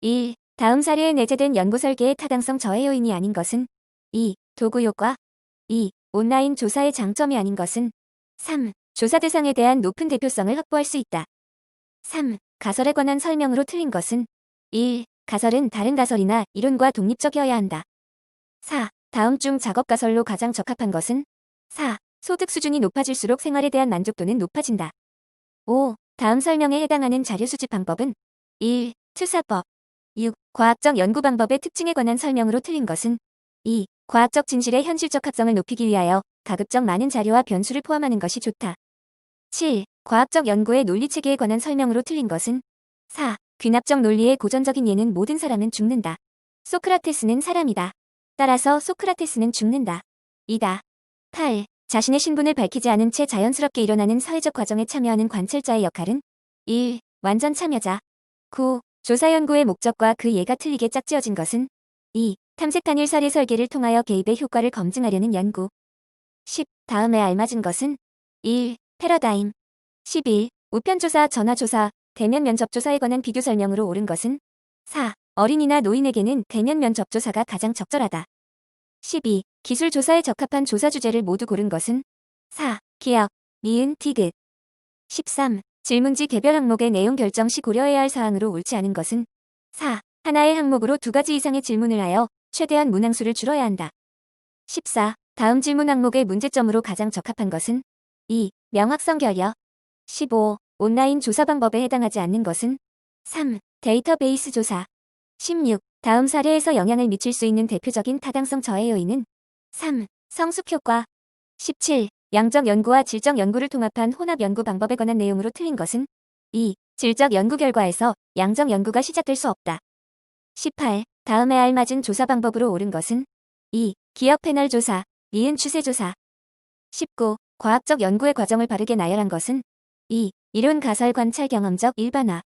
1. 다음 사례에 내재된 연구 설계의 타당성 저해 요인이 아닌 것은 2. 도구 효과 2. 온라인 조사의 장점이 아닌 것은 3. 조사 대상에 대한 높은 대표성을 확보할 수 있다. 3. 가설에 관한 설명으로 틀린 것은 1. 가설은 다른 가설이나 이론과 독립적이어야 한다. 4. 다음 중 작업 가설로 가장 적합한 것은 4. 소득 수준이 높아질수록 생활에 대한 만족도는 높아진다. 5. 다음 설명에 해당하는 자료 수집 방법은 1. 투사법 6. 과학적 연구 방법의 특징에 관한 설명으로 틀린 것은 2. 과학적 진실의 현실적 합성을 높이기 위하여 가급적 많은 자료와 변수를 포함하는 것이 좋다. 7. 과학적 연구의 논리체계에 관한 설명으로 틀린 것은 4. 귀납적 논리의 고전적인 예는 모든 사람은 죽는다. 소크라테스는 사람이다. 따라서 소크라테스는 죽는다. 이다. 8. 자신의 신분을 밝히지 않은 채 자연스럽게 일어나는 사회적 과정에 참여하는 관찰자의 역할은 1. 완전 참여자 9. 조사 연구의 목적과 그 예가 틀리게 짝지어진 것은 2. 탐색 단일 사례 설계를 통하여 개입의 효과를 검증하려는 연구 10. 다음에 알맞은 것은 1. 패러다임 11. 우편조사, 전화조사, 대면 면접조사에 관한 비교 설명으로 옳은 것은 4. 어린이나 노인에게는 대면 면접조사가 가장 적절하다. 12. 기술 조사에 적합한 조사 주제를 모두 고른 것은 4. 기억, 니은, 디귿 13. 질문지 개별 항목의 내용 결정 시 고려해야 할 사항으로 옳지 않은 것은 4. 하나의 항목으로 2가지 이상의 질문을 하여 최대한 문항수를 줄여야 한다. 14. 다음 질문 항목의 문제점으로 가장 적합한 것은 2. 명확성 결여 15. 온라인 조사 방법에 해당하지 않는 것은 3. 데이터베이스 조사 16. 다음 사례에서 영향을 미칠 수 있는 대표적인 타당성 저해 요인은 3. 성숙 효과 17. 양적 연구와 질적 연구를 통합한 혼합 연구 방법에 관한 내용으로 틀린 것은 2. 질적 연구 결과에서 양적 연구가 시작될 수 없다. 18. 다음에 알맞은 조사 방법으로 옳은 것은 2. 기억 패널 조사, 니은 추세 조사 19. 과학적 연구의 과정을 바르게 나열한 것은 2. 이론 가설 관찰 경험적 일반화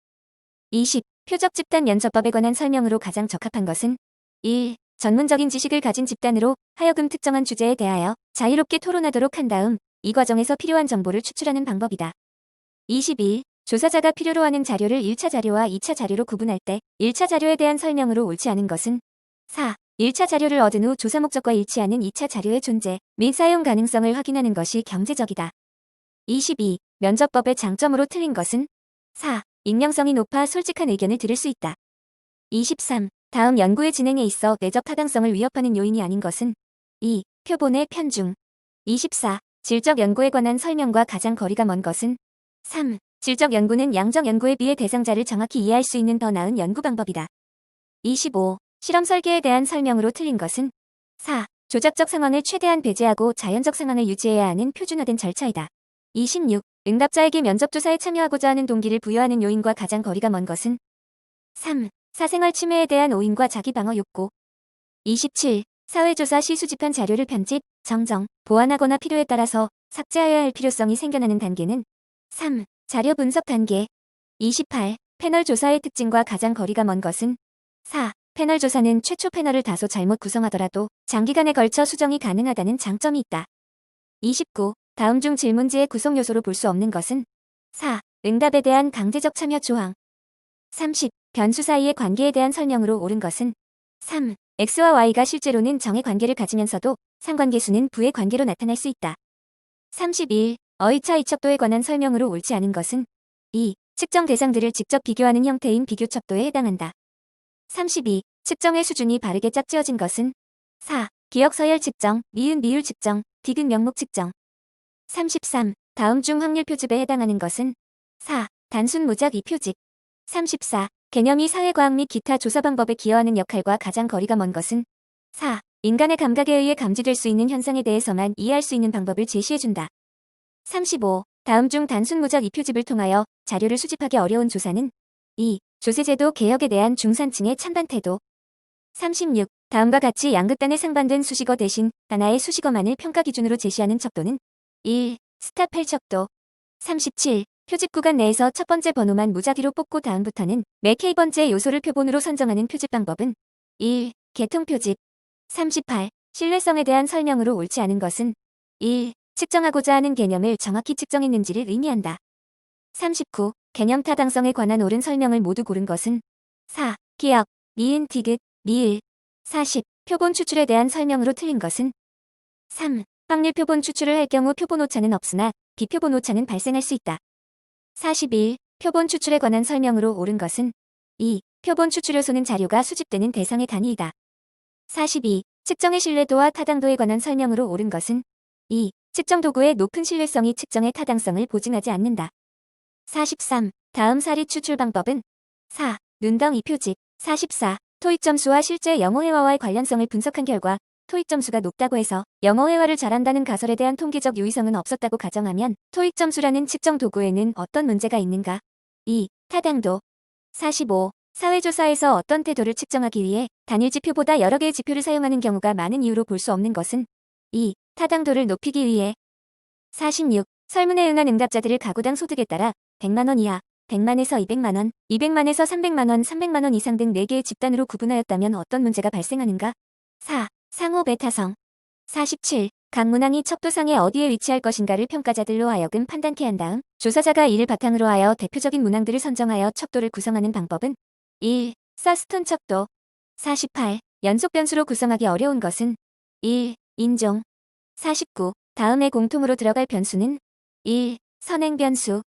20. 표적 집단 면접법에 관한 설명으로 가장 적합한 것은 1. 전문적인 지식을 가진 집단으로 하여금 특정한 주제에 대하여 자유롭게 토론하도록 한 다음 이 과정에서 필요한 정보를 추출하는 방법이다. 21. 조사자가 필요로 하는 자료를 1차 자료와 2차 자료로 구분할 때 1차 자료에 대한 설명으로 옳지 않은 것은 4. 1차 자료를 얻은 후 조사 목적과 일치하는 2차 자료의 존재 및 사용 가능성을 확인하는 것이 경제적이다. 22. 면접법의 장점으로 틀린 것은 4. 익명성이 높아 솔직한 의견을 들을 수 있다. 23. 다음 연구의 진행에 있어 내적 타당성을 위협하는 요인이 아닌 것은 2. 표본의 편중 24. 질적 연구에 관한 설명과 가장 거리가 먼 것은 3. 질적 연구는 양적 연구에 비해 대상자를 정확히 이해할 수 있는 더 나은 연구 방법이다. 25. 실험 설계에 대한 설명으로 틀린 것은 4. 조작적 상황을 최대한 배제하고 자연적 상황을 유지해야 하는 표준화된 절차이다. 26. 응답자에게 면접조사에 참여하고자 하는 동기를 부여하는 요인과 가장 거리가 먼 것은 3. 사생활 침해에 대한 오인과 자기 방어 욕구 27. 사회조사 시 수집한 자료를 편집, 정정, 보완하거나 필요에 따라서 삭제해야 할 필요성이 생겨나는 단계는 3. 자료 분석 단계 28. 패널 조사의 특징과 가장 거리가 먼 것은 4. 패널 조사는 최초 패널을 다소 잘못 구성하더라도 장기간에 걸쳐 수정이 가능하다는 장점이 있다. 29. 다음 중 질문지의 구성 요소로 볼 수 없는 것은 4. 응답에 대한 강제적 참여 조항 30. 변수 사이의 관계에 대한 설명으로 옳은 것은 3. x와 y가 실제로는 정의 관계를 가지면서도 상관계수는 부의 관계로 나타날 수 있다. 31. 어휘차 이척도에 관한 설명으로 옳지 않은 것은 2. 측정 대상들을 직접 비교하는 형태인 비교척도에 해당한다. 32. 측정의 수준이 바르게 짝지어진 것은 4. 기억 서열 측정, 니은 미율 측정, 디귿 명목 측정 33. 다음 중 확률 표집에 해당하는 것은 4. 단순 무작 이 표집 34. 개념이 사회과학 및 기타 조사 방법에 기여하는 역할과 가장 거리가 먼 것은 4. 인간의 감각에 의해 감지될 수 있는 현상에 대해서만 이해할 수 있는 방법을 제시해준다. 35. 다음 중 단순 무작 이 표집을 통하여 자료를 수집하기 어려운 조사는 2. 조세제도 개혁에 대한 중산층의 찬반 태도 36. 다음과 같이 양극단에 상반된 수식어 대신 하나의 수식어만을 평가 기준으로 제시하는 척도는 1. 스타펠 척도 37. 표집 구간 내에서 첫 번째 번호만 무작위로 뽑고 다음부터는 매 K번째 요소를 표본으로 선정하는 표집 방법은 1. 개통 표집 38. 신뢰성에 대한 설명으로 옳지 않은 것은 1. 측정하고자 하는 개념을 정확히 측정했는지를 의미한다. 39. 개념 타당성에 관한 옳은 설명을 모두 고른 것은 4. 기억, 니은 디귿, 리을. 40. 표본 추출에 대한 설명으로 틀린 것은 3. 확률 표본 추출을 할 경우 표본 오차는 없으나 비표본 오차는 발생할 수 있다. 41. 표본 추출에 관한 설명으로 옳은 것은 2. 표본 추출 요소는 자료가 수집되는 대상의 단위이다. 42. 측정의 신뢰도와 타당도에 관한 설명으로 옳은 것은 2. 측정 도구의 높은 신뢰성이 측정의 타당성을 보증하지 않는다. 43. 다음 사리 추출 방법은 4. 눈덩이 표집. 44. 토익 점수와 실제 영어 회화와의 관련성을 분석한 결과 토익 점수가 높다고 해서 영어 회화를 잘한다는 가설에 대한 통계적 유의성은 없었다고 가정하면 토익 점수라는 측정 도구에는 어떤 문제가 있는가? 2. 타당도. 45. 사회조사에서 어떤 태도를 측정하기 위해 단일 지표보다 여러 개의 지표를 사용하는 경우가 많은 이유로 볼 수 없는 것은 2. 타당도를 높이기 위해. 46. 설문에 응한 응답자들을 가구당 소득에 따라 100만원 이하, 100만에서 200만원, 200만에서 300만원, 300만원 이상 등 4개의 집단으로 구분하였다면 어떤 문제가 발생하는가? 4. 상호 배타성. 47. 각 문항이 척도상에 어디에 위치할 것인가를 평가자들로 하여금 판단케 한 다음 조사자가 이를 바탕으로 하여 대표적인 문항들을 선정하여 척도를 구성하는 방법은 1. 서스톤 척도. 48. 연속 변수로 구성하기 어려운 것은 1. 인종. 49. 다음에 공통으로 들어갈 변수는 1. 선행 변수.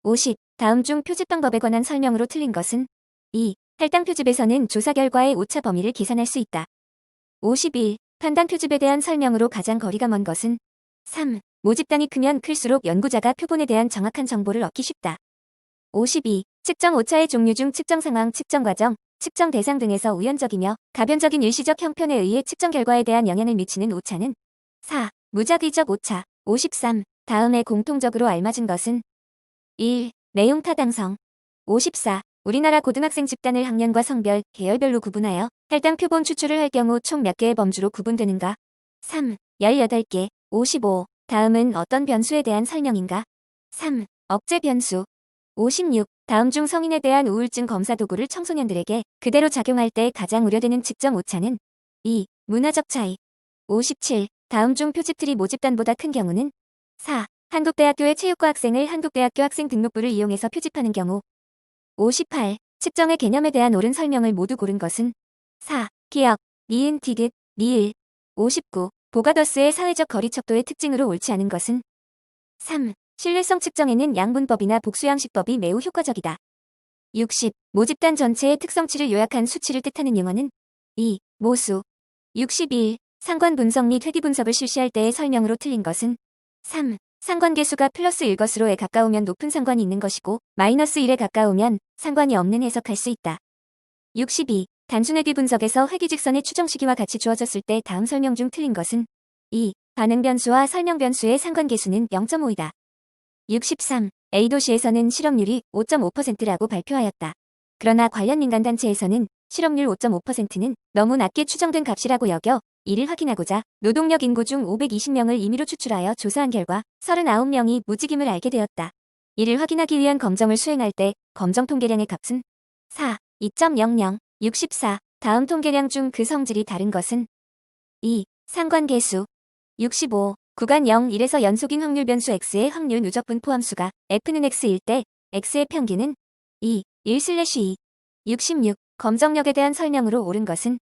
50. 다음 중 표집 방법에 관한 설명으로 틀린 것은 2. 할당 표집에서는 조사 결과의 오차 범위를 계산할 수 있다. 51. 판단 표집에 대한 설명으로 가장 거리가 먼 것은 3. 모집단이 크면 클수록 연구자가 표본에 대한 정확한 정보를 얻기 쉽다. 52. 측정 오차의 종류 중 측정 상황, 측정 과정, 측정 대상 등에서 우연적이며 가변적인 일시적 형편에 의해 측정 결과에 대한 영향을 미치는 오차는 4. 무작위적 오차. 53. 다음에 공통적으로 알맞은 것은 1. 내용 타당성. 54. 우리나라 고등학생 집단을 학년과 성별, 계열별로 구분하여 할당 표본 추출을 할 경우 총 몇 개의 범주로 구분되는가? 3. 18개. 55. 다음은 어떤 변수에 대한 설명인가? 3. 억제 변수. 56. 다음 중 성인에 대한 우울증 검사 도구를 청소년들에게 그대로 작용할 때 가장 우려되는 측정 오차는 2. 문화적 차이. 57. 다음 중 표집틀이 모집단보다 큰 경우는 4. 한국대학교의 체육과 학생을 한국대학교 학생 등록부를 이용해서 표집하는 경우. 58. 측정의 개념에 대한 옳은 설명을 모두 고른 것은 4. 기억, 니은 디귿, 리을. 59. 보가더스의 사회적 거리 척도의 특징으로 옳지 않은 것은 3. 신뢰성 측정에는 양분법이나 복수양식법이 매우 효과적이다. 60. 모집단 전체의 특성치를 요약한 수치를 뜻하는 용어는 2. 모수. 61. 상관 분석 및 회귀 분석을 실시할 때의 설명으로 틀린 것은 3. 상관계수가 플러스 1것으로에 가까우면 높은 상관이 있는 것이고 마이너스 1에 가까우면 상관이 없는 해석할 수 있다. 62. 단순 회귀 분석에서 회귀 직선의 추정 시기와 같이 주어졌을 때 다음 설명 중 틀린 것은 2. 반응 변수와 설명 변수의 상관계수는 0.5이다. 63. A도시에서는 실업률이 5.5%라고 발표하였다. 그러나 관련 민간단체에서는 실업률 5.5%는 너무 낮게 추정된 값이라고 여겨 이를 확인하고자 노동력 인구 중 520명을 임의로 추출하여 조사한 결과 39명이 무직임을 알게 되었다. 이를 확인하기 위한 검정을 수행할 때 검정 통계량의 값은 4. 2.00. 64. 다음 통계량 중 그 성질이 다른 것은 2. 상관계수. 65. 구간 0, 1에서 연속인 확률 변수 x의 확률 누적분 포함수가 f는 x일 때 x의 평균은 2. 1/2. 66. 검정력에 대한 설명으로 옳은 것은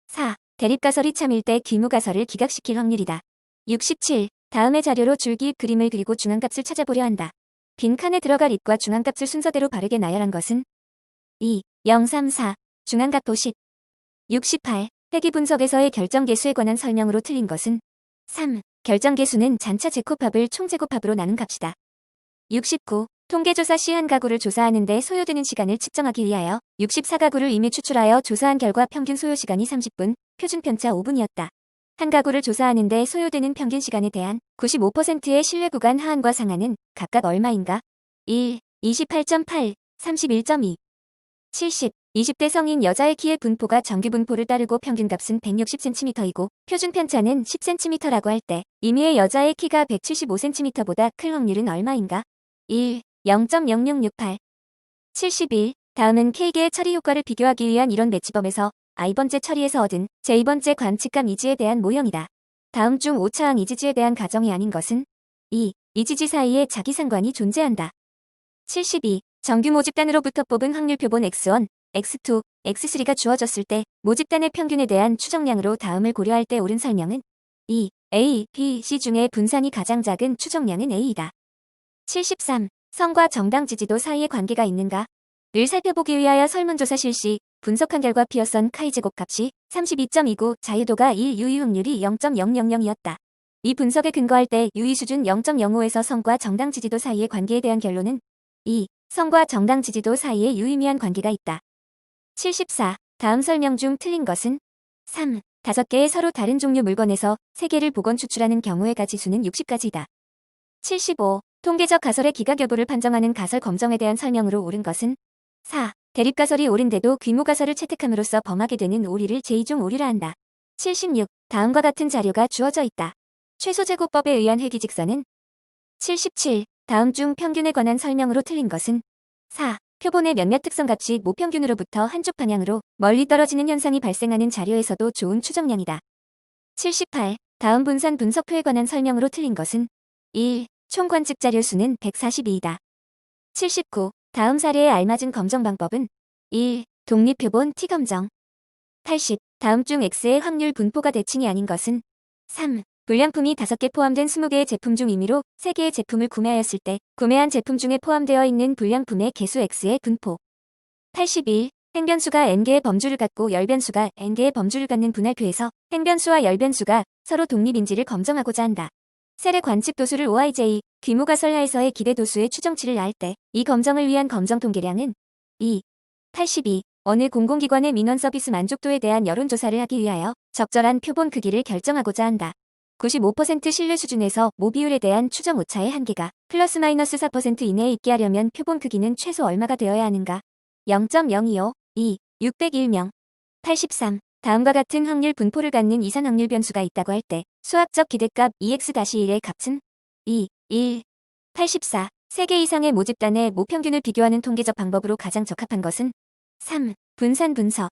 4. 대립가설이 참일 때 귀무가설을 기각시킬 확률이다. 67. 다음의 자료로 줄기 그림을 그리고 중앙값을 찾아보려 한다. 빈칸에 들어갈 입과 중앙값을 순서대로 바르게 나열한 것은 2. 0, 3, 4. 중앙값 도식. 68. 회귀 분석에서의 결정계수에 관한 설명으로 틀린 것은 3. 결정계수는 잔차 제곱합을 총제곱합으로 나눈 값이다. 69. 통계조사 시 한 가구를 조사하는 데 소요되는 시간을 측정하기 위하여 64가구를 이미 추출하여 조사한 결과 평균 소요시간이 30분, 표준편차 5분이었다. 한 가구를 조사하는 데 소요되는 평균 시간에 대한 95%의 신뢰 구간 하한과 상한은 각각 얼마인가? 1. 28.8, 31.2. 70. 20대 성인 여자의 키의 분포가 정규 분포를 따르고 평균값은 160cm이고 표준편차는 10cm라고 할 때 임의의 여자의 키가 175cm보다 클 확률은 얼마인가? 1. 0.0068. 71. 다음은 K개의 처리 효과를 비교하기 위한 이론 매치법에서 I번째 처리에서 얻은 제2번째 관측감 이지에 대한 모형이다. 다음 중 오차항 이지지에 대한 가정이 아닌 것은 2. 이지지 사이에 자기상관이 존재한다. 72. 정규 모집단으로부터 뽑은 확률 표본 X1, X2, X3가 주어졌을 때 모집단의 평균에 대한 추정량으로 다음을 고려할 때 옳은 설명은 2. A, B, C 중에 분산이 가장 작은 추정량은 A이다. 73. 성과 정당 지지도 사이에 관계가 있는가? 를 살펴보기 위하여 설문조사 실시, 분석한 결과 피어선 카이 제곱값이 32.29, 자유도가 1, 유의 확률이 0.000이었다. 이 분석에 근거할 때 유의 수준 0.05에서 성과 정당 지지도 사이의 관계에 대한 결론은 2. 성과 정당 지지도 사이에 유의미한 관계가 있다. 74. 다음 설명 중 틀린 것은 3. 5개의 서로 다른 종류 물건에서 3개를 복원 추출하는 경우의 가지수는 60가지이다. 75. 통계적 가설의 기각 여부를 판정하는 가설 검정에 대한 설명으로 옳은 것은 4. 대립가설이 옳은데도 귀무가설을 채택함으로써 범하게 되는 오류를 제2종 오류라 한다. 76. 다음과 같은 자료가 주어져 있다. 최소제곱법에 의한 회귀직선은 77. 다음 중 평균에 관한 설명으로 틀린 것은 4. 표본의 몇몇 특성값이 모평균으로부터 한쪽 방향으로 멀리 떨어지는 현상이 발생하는 자료에서도 좋은 추정량이다. 78. 다음 분산 분석표에 관한 설명으로 틀린 것은 1. 총 관측 자료 수는 142이다. 79. 다음 사례에 알맞은 검정 방법은 1. 독립표본 T검정. 80. 다음 중 X의 확률 분포가 대칭이 아닌 것은 3. 불량품이 5개 포함된 20개의 제품 중 임의로 3개의 제품을 구매하였을 때 구매한 제품 중에 포함되어 있는 불량품의 개수 X의 분포. 81. 행변수가 n개의 범주를 갖고 열변수가 n개의 범주를 갖는 분할표에서 행변수와 열변수가 서로 독립인지를 검정하고자 한다. 세례 관측 도수를 OIJ, 귀무가설 하에서의 기대 도수의 추정치를 알 때 이 검정을 위한 검정 통계량은 2. 82. 어느 공공기관의 민원 서비스 만족도에 대한 여론조사를 하기 위하여 적절한 표본 크기를 결정하고자 한다. 95% 신뢰 수준에서 모비율에 대한 추정 오차의 한계가 플러스 마이너스 4% 이내에 있게 하려면 표본 크기는 최소 얼마가 되어야 하는가? 0.025, 2, 601명. 83. 다음과 같은 확률 분포를 갖는 이산 확률 변수가 있다고 할 때 수학적 기대값 2x-1의 값은 2, 1. 84. 3개 이상의 모집단의 모평균을 비교하는 통계적 방법으로 가장 적합한 것은 3. 분산 분석.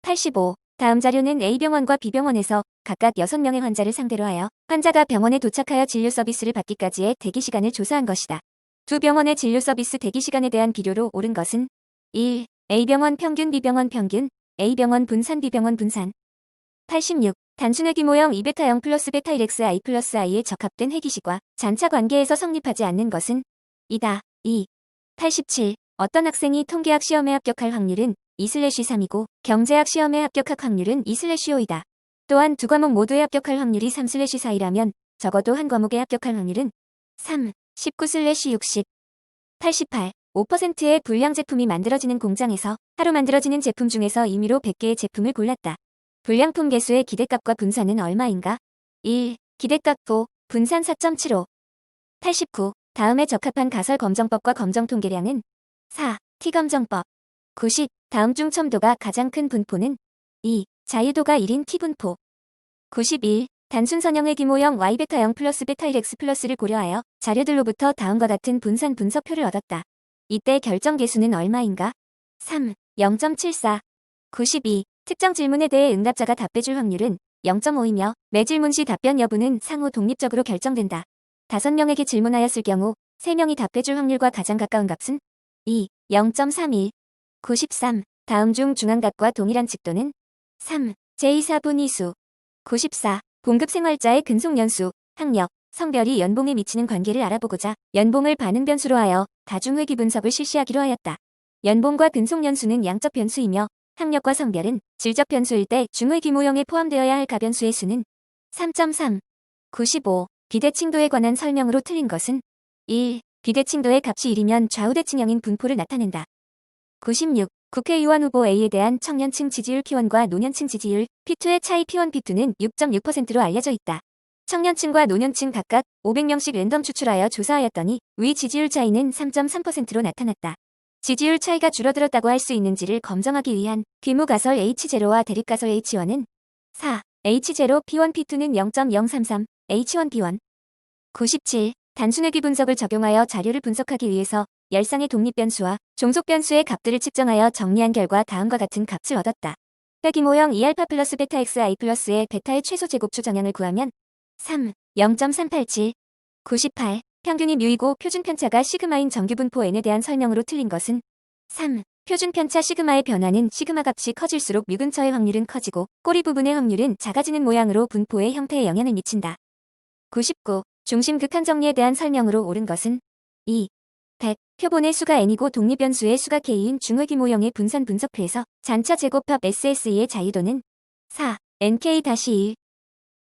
85. 다음 자료는 A병원과 B병원에서 각각 6명의 환자를 상대로 하여 환자가 병원에 도착하여 진료 서비스를 받기까지의 대기시간을 조사한 것이다. 두 병원의 진료 서비스 대기시간에 대한 비교로 옳은 것은 1. A병원 평균 B병원 평균, A병원 분산 B병원 분산. 86. 단순 회귀모형 2베타0 플러스 베타 1xi 플러스 i의 적합된 회귀식과 잔차 관계에서 성립하지 않는 것은 이다. 2. 87. 어떤 학생이 통계학 시험에 합격할 확률은 2/3이고 경제학 시험에 합격할 확률은 2/5이다. 또한 두 과목 모두에 합격할 확률이 3/4이라면 적어도 한 과목에 합격할 확률은 3, 19/60. 88. 5%의 불량 제품이 만들어지는 공장에서 하루 만들어지는 제품 중에서 임의로 100개의 제품을 골랐다. 불량품 개수의 기대값과 분산은 얼마인가? 1. 기대값 5, 분산 4.75. 89. 다음에 적합한 가설 검정법과 검정 통계량은 4. T검정법. 90. 다음 중 첨도가 가장 큰 분포는 2. 자유도가 1인 T분포. 91. 단순 선형의 규모형 Y베타0 플러스 베타 1X 플러스를 고려하여 자료들로부터 다음과 같은 분산 분석표를 얻었다. 이때 결정 계수는 얼마인가? 3. 0.74. 92. 특정 질문에 대해 응답자가 답해줄 확률은 0.5이며 매 질문 시 답변 여부는 상호 독립적으로 결정된다. 5명에게 질문하였을 경우 3명이 답해줄 확률과 가장 가까운 값은 2. 0.31. 93. 다음 중 중앙값과 동일한 직도는 3. 제2사분 이수. 94. 봉급생활자의 근속연수, 학력, 성별이 연봉에 미치는 관계를 알아보고자 연봉을 반응 변수로 하여 다중회귀 분석을 실시하기로 하였다. 연봉과 근속연수는 양적 변수이며 학력과 성별은 질적 변수일 때 중회귀 모형에 포함되어야 할 가변수의 수는 3.3. 95. 비대칭도에 관한 설명으로 틀린 것은 1. 비대칭도의 값이 1이면 좌우대칭형인 분포를 나타낸다. 96. 국회의원 후보 A에 대한 청년층 지지율 P1과 노년층 지지율 P2의 차이 P1, P2는 6.6%로 알려져 있다. 청년층과 노년층 각각 500명씩 랜덤 추출하여 조사하였더니 위 지지율 차이는 3.3%로 나타났다. 지지율 차이가 줄어들었다고 할 수 있는지를 검정하기 위한 귀무가설 H0와 대립가설 H1은 4. H0 P1, P2는 0.033, H1 P1. 97. 단순회귀 분석을 적용하여 자료를 분석하기 위해서 열상의 독립변수와 종속변수의 값들을 측정하여 정리한 결과 다음과 같은 값을 얻었다. 회귀모형 2알파 플러스 베타 xi 플러스의 베타의 최소 제곱 추정량을 구하면 3. 0.387. 98. 평균이 뮤이고 표준 편차가 시그마인 정규분포 n에 대한 설명으로 틀린 것은 3. 표준 편차 시그마의 변화는 시그마 값이 커질수록 뮤근처의 확률은 커지고 꼬리 부분의 확률은 작아지는 모양으로 분포의 형태에 영향을 미친다. 99. 중심 극한 정리에 대한 설명으로 옳은 것은 2. 100. 표본의 수가 n이고 독립변수의 수가 k인 중의 규모형의 분산 분석표에서 잔차 제곱합 SSE의 자유도는 4. nk-1